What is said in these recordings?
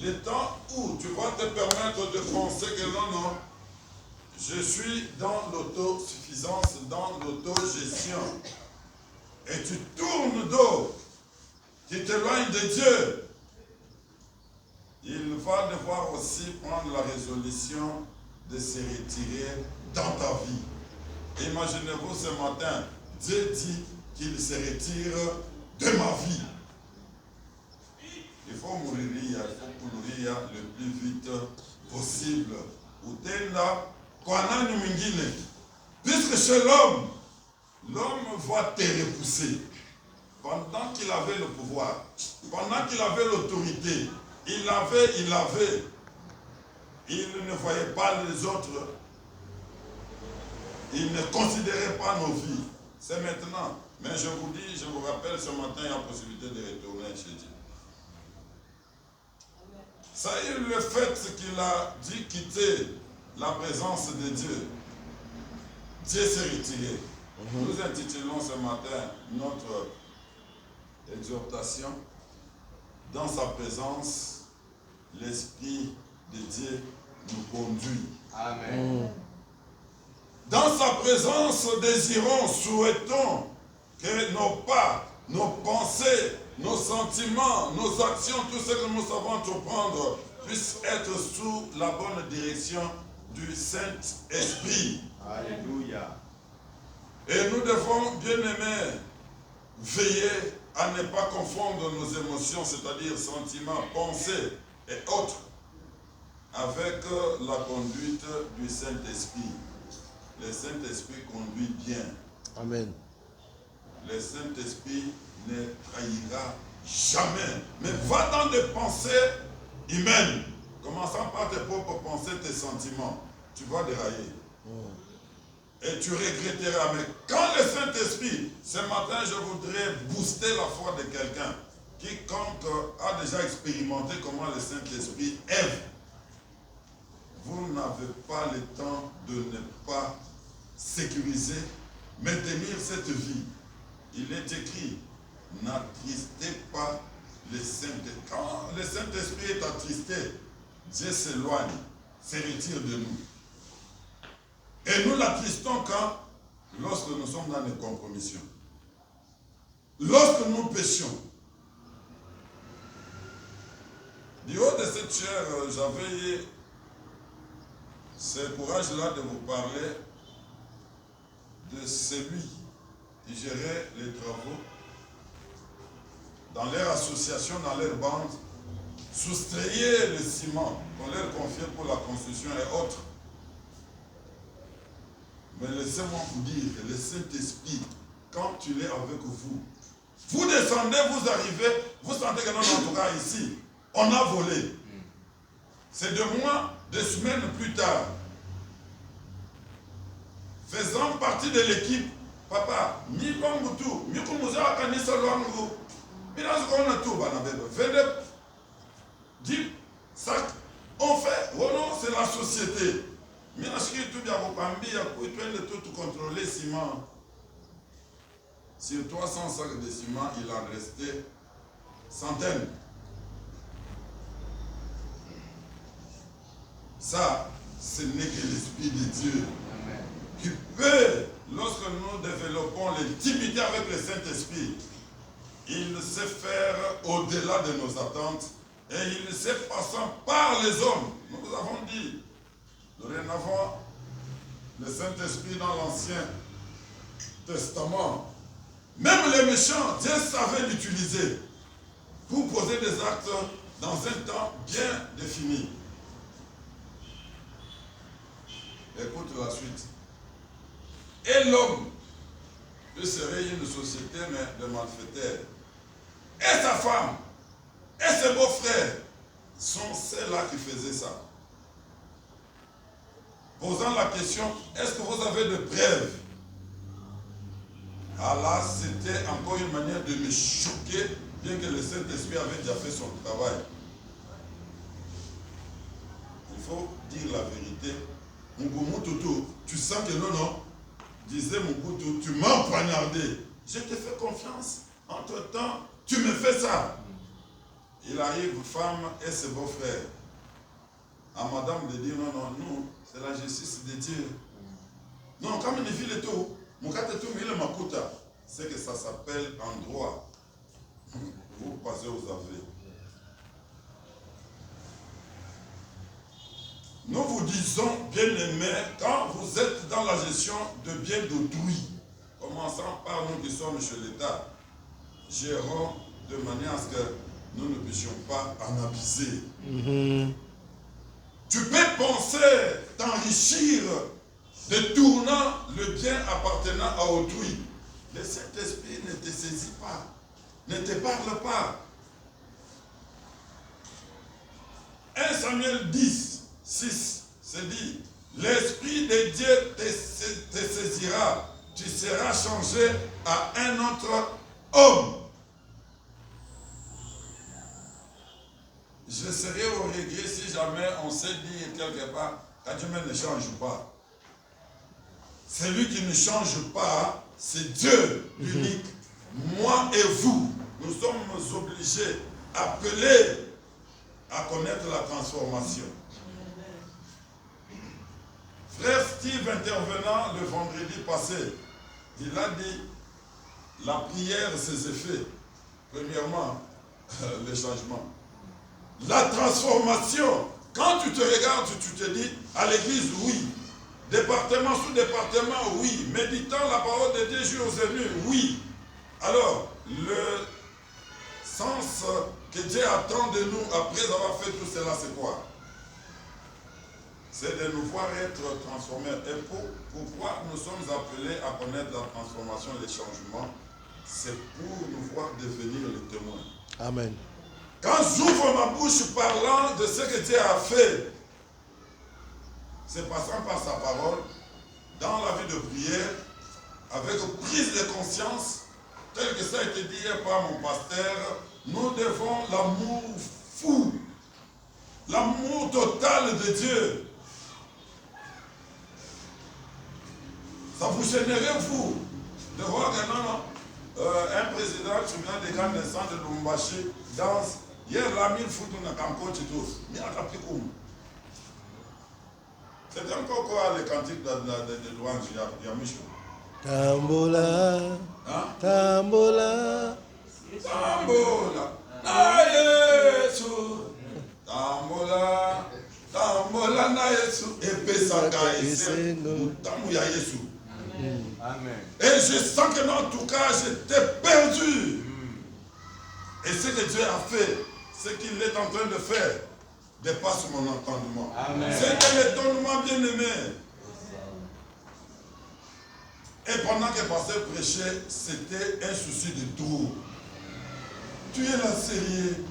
les temps où tu vas te permettre de penser que non, je suis dans l'autosuffisance, dans l'autogestion, et tu tournes dos, tu t'éloignes de Dieu, il va devoir aussi prendre la résolution de se retirer dans ta vie. Imaginez-vous ce matin, Dieu dit qu'il se retire de ma vie. Il faut mourir, le plus vite possible. Puisque chez l'homme va te repousser. Pendant qu'il avait le pouvoir, pendant qu'il avait l'autorité, il ne voyait pas les autres. Il ne considérait pas nos vies. C'est maintenant. Mais je vous rappelle, ce matin, il y a possibilité de retourner chez Dieu. Ça y est, le fait qu'il a dû quitter la présence de Dieu, Dieu s'est retiré. Nous intitulons ce matin notre exhortation, dans sa présence, l'Esprit de Dieu nous conduit. Amen. Dans sa présence, désirons, souhaitons que nos pas, nos pensées, nos sentiments, nos actions, tout ce que nous savons entreprendre, puissent être sous la bonne direction du Saint-Esprit. Alléluia. Et nous devons, bien aimés, veiller à ne pas confondre nos émotions, c'est-à-dire sentiments, pensées et autres, avec la conduite du Saint-Esprit. Le Saint-Esprit conduit bien. Amen. Le Saint-Esprit ne trahira jamais. Mais va dans des pensées humaines, commençant par tes propres pensées, tes sentiments. Tu vas dérailler. Et tu regretteras. Mais quand le Saint-Esprit, ce matin, je voudrais booster la foi de quelqu'un. Quiconque a déjà expérimenté comment le Saint-Esprit aime. Vous n'avez pas le temps de ne pas sécuriser, maintenir cette vie. Il est écrit, n'attristez pas le Saint-Esprit. Quand le Saint-Esprit est attristé, Dieu s'éloigne, se retire de nous. Et nous l'attristons quand? Lorsque nous sommes dans les compromissions. Lorsque nous péchons. Du haut de cette chair, j'avais ce courage-là de vous parler de celui qui gérait les travaux dans leur association, dans leur bande, soustrayait le ciment qu'on leur confiait pour la construction et autres. Mais laissez-moi vous dire que le Saint-Esprit, quand il est avec vous, vous descendez, vous arrivez, vous sentez que notre entourage ici, on a volé. C'est 2 mois, 2 semaines plus tard, faisant partie de l'équipe, papa, on fait, oh non, c'est la société. Mais tout contrôler ciment. Sur 300 sacs de ciment, il en restait centaines. Ça, ce n'est que l'Esprit de Dieu qui peut, lorsque nous développons l'intimité avec le Saint-Esprit, il sait faire au-delà de nos attentes et il sait passer par les hommes. Nous vous avons dit, dorénavant, le Saint-Esprit dans l'Ancien Testament, même les méchants, Dieu savait l'utiliser pour poser des actes dans un temps bien défini. Écoute la suite. Et l'homme peut serait une société de malfaiteurs. Et sa femme, et ses beaux-frères sont ceux-là qui faisaient ça. Posant la question, est-ce que vous avez de preuves? Alors là, c'était encore une manière de me choquer, bien que le Saint-Esprit avait déjà fait son travail. Il faut dire la vérité. Mugumu, tu sens que non, disait Mugutu, tu m'as poignardé. Je te fais confiance. Entre-temps, tu me fais ça. il arrive, femme et ses beaux-frères, à madame de dire non, non, nous, c'est la justice de Dieu. Non, comme une ville et tout, c'est que ça s'appelle en droit. Vous passez aux aveux. Nous vous disons, bien-aimés, quand vous êtes dans la gestion de biens d'autrui, commençant par nous qui sommes chez l'État, gérons de manière à ce que nous ne puissions pas en abuser. Tu peux penser t'enrichir détournant le bien appartenant à autrui. Le Saint-Esprit ne te saisit pas, ne te parle pas. 1 Samuel 10, 6, c'est dit, l'Esprit de Dieu te saisira, tu seras changé à un autre homme. Je serais au regret si jamais on sait dire quelque part, Dieu ne change pas. Celui qui ne change pas, c'est Dieu l'unique. Moi et vous, nous sommes obligés, appelés à connaître la transformation. Frère Steve, intervenant le vendredi passé, il a dit, la prière, ses effets. Premièrement, le changement. La transformation. Quand tu te regardes, tu te dis, à l'église, oui. Département sous département, oui. Méditant la parole de Dieu jour et nuit, oui. Alors, le sens que Dieu attend de nous après avoir fait tout cela, c'est quoi? C'est de nous voir être transformés. Et pourquoi nous sommes appelés à connaître la transformation et les changements? C'est pour nous voir devenir les témoins. Amen. Quand j'ouvre ma bouche parlant de ce que Dieu a fait, c'est passant par sa parole, dans la vie de prière, avec prise de conscience, tel que ça a été dit hier par mon pasteur, nous devons l'amour fou, l'amour total de Dieu. Ça vous gênerait, vous, de voir que un président, tu viens des grands naissants de Lumbashi, danse, hier la mille fout dans un coach et tout, mais à la c'est encore quoi les cantiques de louange, il y a Michou. Tambola, tambola, tambola, na Yesu, tambola, tambola na Yesu, epesaka ese, mutamu ya Yesu. Amen. Et je sens que en tout cas, j'étais perdu. Et ce que Dieu a fait, ce qu'il est en train de faire, dépasse mon entendement. C'est un étonnement bien-aimé. Et pendant que le pasteur prêchait, c'était un souci de tout. Tu es là sérieux.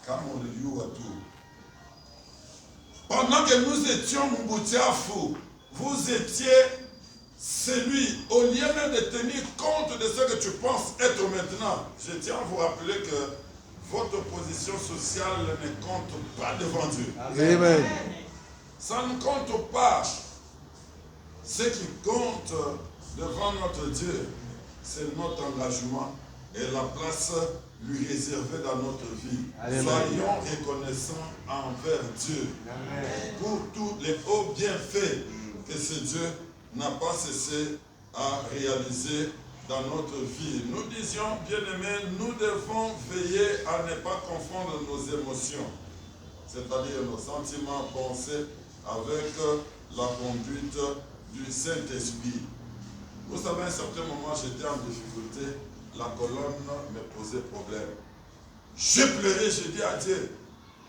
Comme on le dit à tout. Pendant que nous étions Mouboutiafou, vous étiez celui, au lieu même de tenir compte de ce que tu penses être maintenant, je tiens à vous rappeler que votre position sociale ne compte pas devant Dieu. Amen. Ça ne compte pas. Ce qui compte devant notre Dieu, c'est notre engagement et la place lui réservée dans notre vie. Amen. Soyons reconnaissants envers Dieu. Amen. Pour tous les hauts bienfaits que ce Dieu n'a pas cessé à réaliser dans notre vie. Nous disions, bien-aimés, nous devons veiller à ne pas confondre nos émotions, c'est-à-dire nos sentiments, pensées, avec la conduite du Saint-Esprit. Vous savez, à un certain moment, j'étais en difficulté, la colonne me posait problème. J'ai pleuré, j'ai dit à Dieu,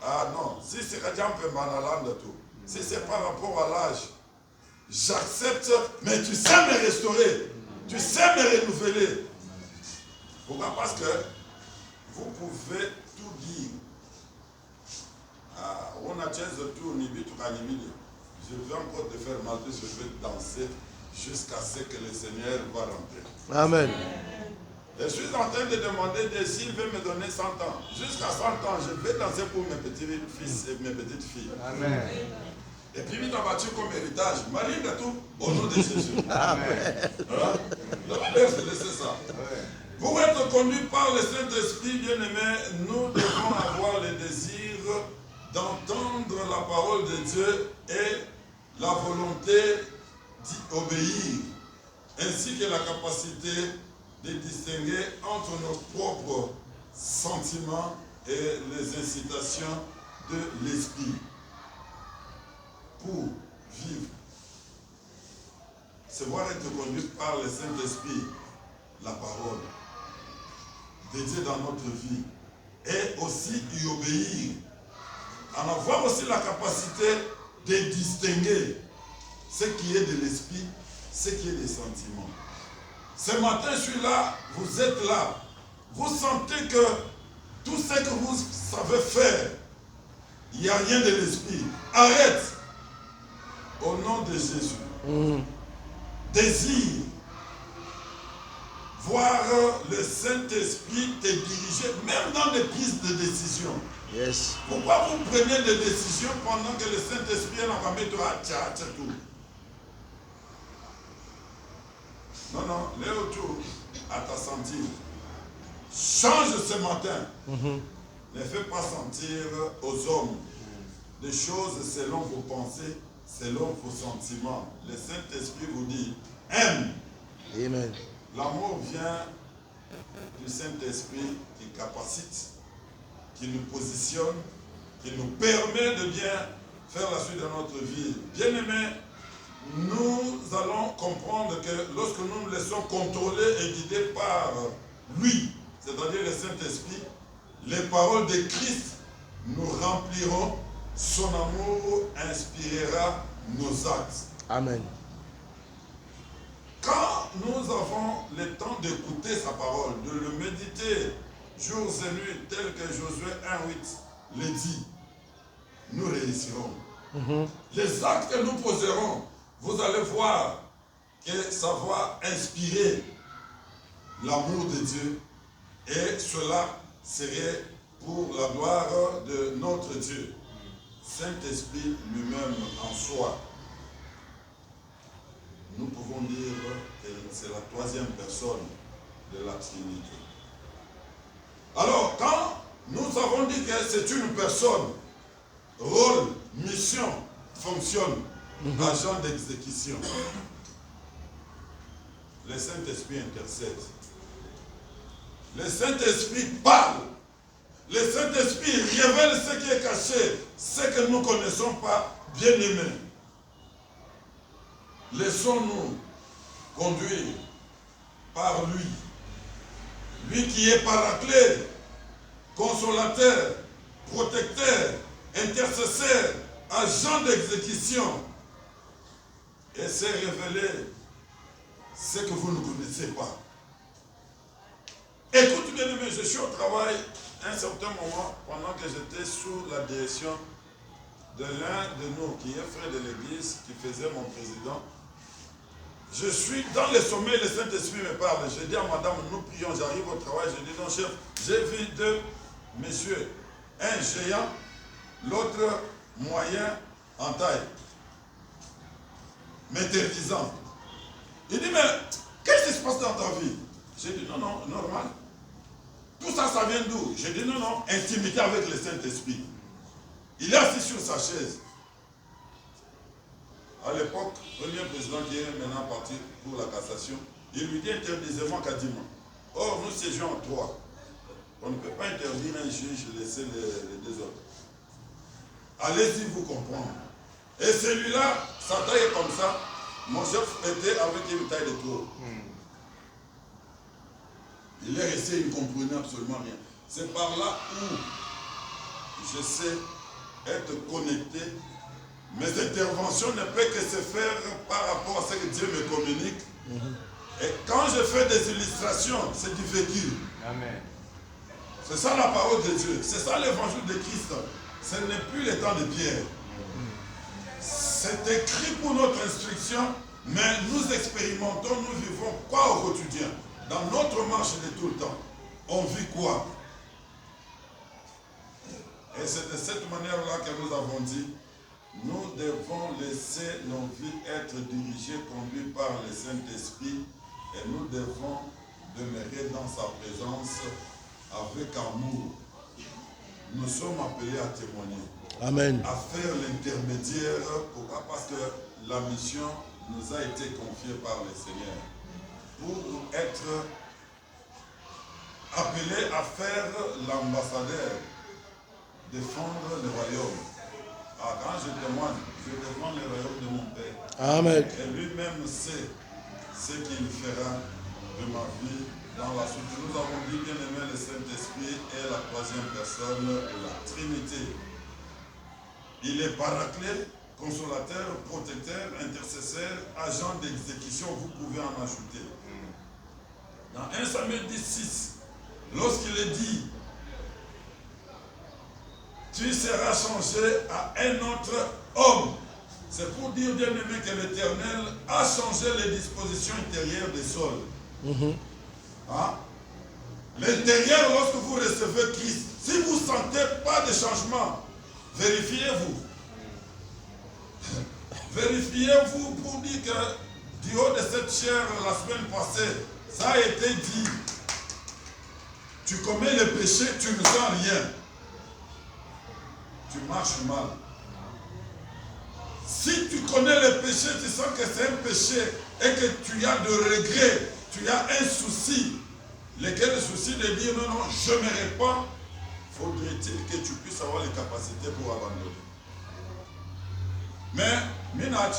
ah non, si c'est un peu malade de tout, si c'est par rapport à l'âge, j'accepte, mais tu sais me restaurer, tu sais me renouveler. Pourquoi? Parce que vous pouvez tout dire. On a tout, je vais encore te faire mal, je vais danser jusqu'à ce que le Seigneur va rentrer. Amen. Et je suis en train de demander s'il veut me donner 100 ans. Jusqu'à 100 ans, je vais danser pour mes petits-fils et mes petites filles. Amen. Et puis, il m'a battu comme héritage. Marie de tout, au nom de Jésus. Amen. Hein? Donc, laisse ça. Pour être conduit par le Saint-Esprit, bien-aimé, nous devons avoir le désir d'entendre la parole de Dieu et la volonté d'y obéir, ainsi que la capacité de distinguer entre nos propres sentiments et les incitations de l'esprit pour vivre. Se voir être conduit par le Saint-Esprit, la parole de Dieu dans notre vie, et aussi y obéir, en avoir aussi la capacité de distinguer ce qui est de l'esprit, ce qui est des sentiments. Ce matin, je suis là, vous êtes là, vous sentez que tout ce que vous savez faire, il n'y a rien de l'esprit. Arrête. Au nom de Jésus. Désire voir le Saint-Esprit te diriger, même dans des prises de décision. Yes. Pourquoi vous prenez des décisions pendant que le Saint-Esprit est en train de tout? Non, non, l'est autour à ta sentir. Change ce matin. Ne fais pas sentir aux hommes des choses selon vos pensées, selon vos sentiments. Le Saint-Esprit vous dit, aime. Amen. L'amour vient du Saint-Esprit qui capacite, qui nous positionne, qui nous permet de bien faire la suite de notre vie. Bien-aimés, nous allons comprendre que lorsque nous nous laissons contrôler et guider par lui, c'est-à-dire le Saint-Esprit, les paroles de Christ nous rempliront, son amour inspirera nos actes. Amen. Quand nous avons le temps d'écouter sa parole, de le méditer jours et nuits, tel que Josué 1,8 le dit, nous réussirons. Les actes que nous poserons, vous allez voir que ça va inspirer l'amour de Dieu et cela serait pour la gloire de notre Dieu. Saint-Esprit lui-même en soi, nous pouvons dire que c'est la troisième personne de la Trinité. Alors, quand nous avons dit que c'est une personne, rôle, mission, fonctionne, agent d'exécution, le Saint-Esprit intercède. Le Saint-Esprit parle. Le Saint-Esprit révèle ce qui est caché, ce que nous ne connaissons pas, bien aimé. Laissons-nous conduire par lui. Lui qui est paraclet, consolateur, protecteur, intercesseur, agent d'exécution. Et c'est révéler ce que vous ne connaissez pas. Écoute bien aimé, je suis au travail un certain moment pendant que j'étais sous la direction de l'un de nous qui est frère de l'église, qui faisait mon président. Je suis dans le sommeil, le Saint-Esprit me parle. Je dis à madame, nous prions, j'arrive au travail, je dis non chef, j'ai vu deux messieurs, un géant, l'autre moyen en taille, m'interdisant. Il dit, mais qu'est-ce qui se passe dans ta vie? J'ai dit, non, non, normal. Tout ça, ça vient d'où? J'ai dit, non, non, intimité avec le Saint-Esprit. Il est assis sur sa chaise. À l'époque, le premier président qui est maintenant parti pour la cassation, il lui dit interdisez-moi quasiment. Or, nous siégeons en trois. On ne peut pas interdire un juge et laisser les deux autres. Allez-y vous comprendre. Et celui-là, sa taille est comme ça. Mon chef était avec une taille de trop. Il est resté, il ne comprenait absolument rien. C'est par là où je sais être connecté. Mes interventions ne peuvent que se faire par rapport à ce que Dieu me communique. Et quand je fais des illustrations, c'est du vécu. Amen. C'est ça la parole de Dieu. C'est ça l'évangile de Christ. Ce n'est plus le temps de Pierre. C'est écrit pour notre instruction, mais nous expérimentons, nous vivons quoi au quotidien? Dans notre marche de tout le temps, on vit quoi? Et c'est de cette manière-là que nous avons dit, nous devons laisser nos vies être dirigées, conduites par le Saint-Esprit, et nous devons demeurer dans sa présence avec amour. Nous sommes appelés à témoigner. Amen. À faire l'intermédiaire. Pourquoi? Parce que la mission nous a été confiée par le Seigneur. Pour être appelés à faire l'ambassadeur, défendre le royaume. Ah, quand je témoigne, je défends le royaume de mon Père. Amen. Et lui-même sait ce qu'il fera de ma vie dans la suite. Nous avons dit, bien aimé, le Saint-Esprit est la troisième personne de la Trinité. Il est paraclet, consolateur, protecteur, intercesseur, agent d'exécution. Vous pouvez en ajouter. Dans 1 Samuel 10:6, lorsqu'il est dit, tu seras changé à un autre homme. C'est pour dire, bien aimé, que l'Éternel a changé les dispositions intérieures des sols. Hein? L'intérieur, lorsque vous recevez Christ, si vous ne sentez pas de changement, vérifiez-vous. Vérifiez-vous pour dire que du haut de cette chair, la semaine passée, ça a été dit. Tu commets le péché, tu ne sens rien. Tu marches mal. Si tu connais le péché, tu sens que c'est un péché et que tu as de regrets, tu as un souci, lequel le souci de dire non, non, je me répands, faudrait-il que tu puisses avoir les capacités pour abandonner. Mais, Minach,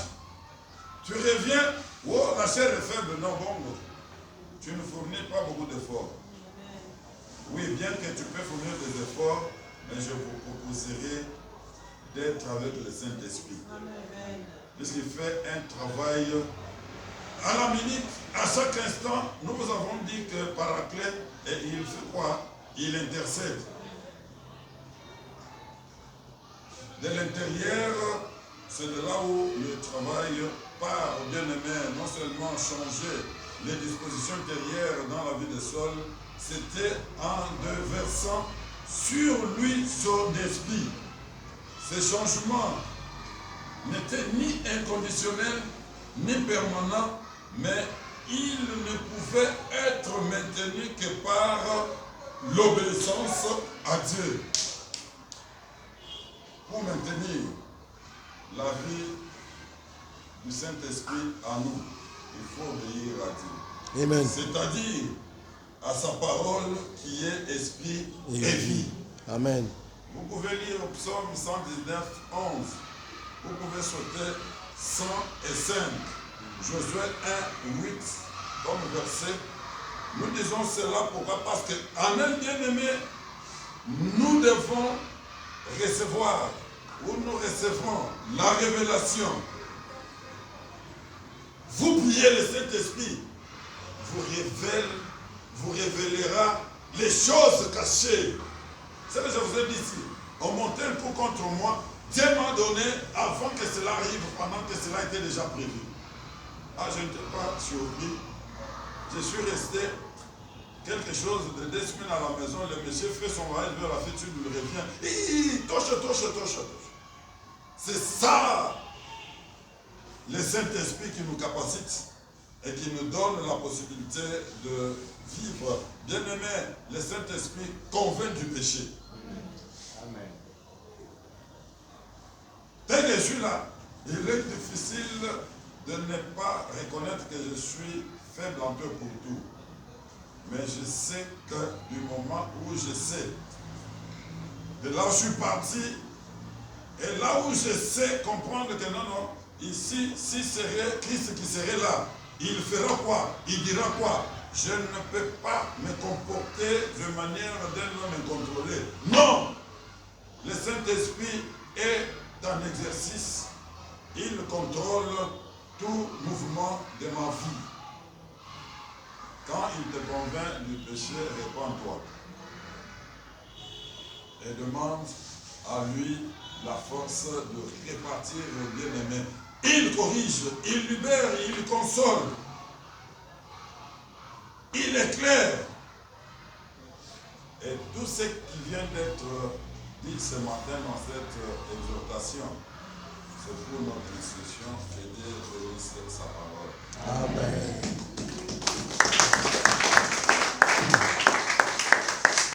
tu reviens, oh, la chair est faible, non, bon, tu ne fournis pas beaucoup d'efforts. Oui, bien que tu peux fournir des efforts, mais je vous proposerai d'être avec le Saint-Esprit. Puisqu'il fait un travail à la minute, à chaque instant. Nous vous avons dit que Paraclet, et il fait quoi? Il intercède. De l'intérieur, c'est de là où le travail part, bien aimé, non seulement changer les dispositions intérieures dans la vie de Saul, c'était en déversant sur lui son esprit. Ces changements n'étaient ni inconditionnels, ni permanents, mais ils ne pouvaient être maintenus que par l'obéissance à Dieu. Pour maintenir la vie du Saint-Esprit en nous, il faut obéir à Dieu. Amen. C'est-à-dire à sa parole qui est esprit et vie. Amen. Vous pouvez lire au psaume 119, 11. Vous pouvez sauter 100 et 5. Josué 1, 8 comme verset. Nous disons cela pourquoi? Parce qu'en un bien-aimé, nous devons recevoir, ou nous recevons la révélation. Vous priez le Saint-Esprit, vous révélera les choses cachées. C'est ce que je vous ai dit ici. On montait un coup contre moi. Dieu m'a donné avant que cela arrive, pendant que cela était déjà prévu. Ah, je n'étais pas surpris. Je suis resté quelque chose de 2 semaines à la maison. Le monsieur fait son voyage vers la fête, il revient. Touche. C'est ça, le Saint-Esprit qui nous capacite et qui nous donne la possibilité de vivre. Bien-aimé, le Saint-Esprit convainc du péché. Amen. Dès que je suis là, il est difficile de ne pas reconnaître que je suis faible un peu pour tout. Mais je sais que du moment où je sais, de là où je suis parti, et là où je sais comprendre que non, ici, si serait Christ qui serait là, il fera quoi? Il dira quoi? Je ne peux pas me comporter de manière d'un homme incontrôlé. Non! Le Saint-Esprit est en exercice. Il contrôle tout mouvement de ma vie. Quand il te convainc du péché, répands-toi. Et demande à lui la force de répartir le bien-aimé. Il corrige, il libère, il console. Il éclaire. Et tout ce qui vient d'être dit ce matin dans cette exhortation, c'est pour notre instruction que Dieu bénisse sa parole. Amen. Amen.